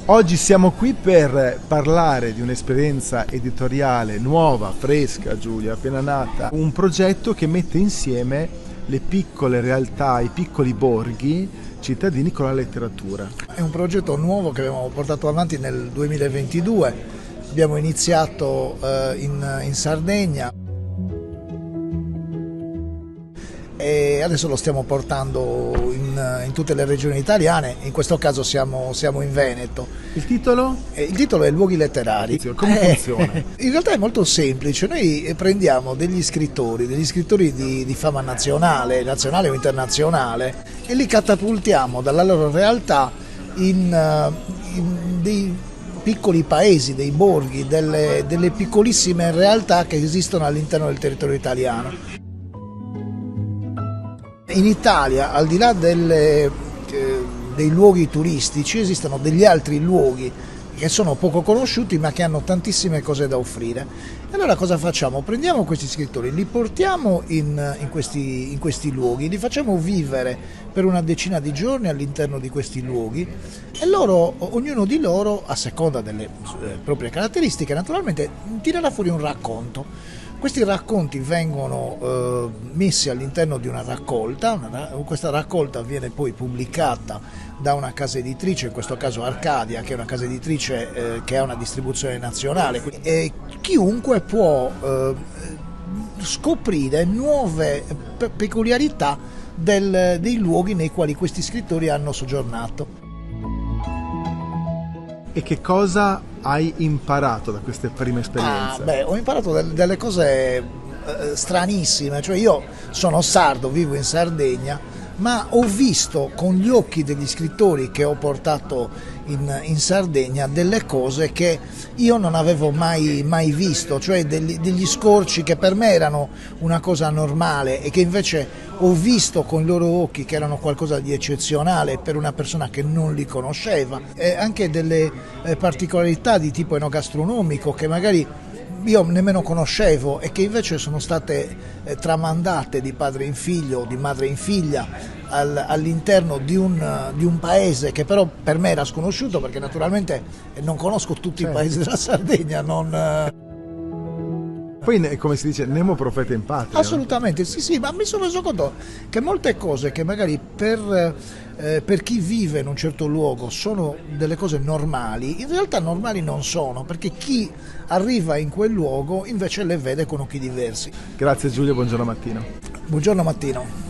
Oggi siamo qui per parlare di un'esperienza editoriale nuova, fresca, Giulia, appena nata. Un progetto che mette insieme le piccole realtà, i piccoli borghi cittadini con la letteratura. È un progetto nuovo che abbiamo portato avanti nel 2022. Abbiamo iniziato in Sardegna e adesso lo stiamo portando in tutte le regioni italiane. In questo caso siamo in Veneto. Il titolo? Il titolo è Luoghi letterari. Come funziona? In realtà è molto semplice. Noi prendiamo degli scrittori di fama nazionale o internazionale, e li catapultiamo dalla loro realtà in dei piccoli paesi, dei borghi, delle piccolissime realtà che esistono all'interno del territorio italiano. In Italia, al di là dei luoghi turistici, esistono degli altri luoghi che sono poco conosciuti ma che hanno tantissime cose da offrire. E allora cosa facciamo? Prendiamo questi scrittori, li portiamo in questi luoghi, li facciamo vivere per una decina di giorni all'interno di questi luoghi, e ognuno di loro, a seconda delle proprie caratteristiche, naturalmente tirerà fuori un racconto. Questi racconti vengono messi all'interno di una raccolta. Questa raccolta viene poi pubblicata da una casa editrice, in questo caso Arcadia, che è una casa editrice che ha una distribuzione nazionale, e chiunque può scoprire nuove peculiarità dei luoghi nei quali questi scrittori hanno soggiornato. E che cosa hai imparato da queste prime esperienze? Ho imparato delle cose stranissime. Cioè, io sono sardo, vivo in Sardegna, ma ho visto con gli occhi degli scrittori che ho portato in Sardegna delle cose che io non avevo mai visto, cioè degli scorci che per me erano una cosa normale e che invece ho visto con i loro occhi che erano qualcosa di eccezionale per una persona che non li conosceva, e anche delle particolarità di tipo enogastronomico che magari io nemmeno conoscevo e che invece sono state tramandate di padre in figlio, di madre in figlia, all'interno di un paese che però per me era sconosciuto, perché naturalmente non conosco tutti i paesi della Sardegna. Poi, come si dice, nemo profeta in patria. Assolutamente, no? Sì, ma mi sono reso conto che molte cose che magari per chi vive in un certo luogo sono delle cose normali, in realtà normali non sono, perché chi arriva in quel luogo invece le vede con occhi diversi. Grazie Giulio, buongiorno Mattino. Buongiorno Mattino.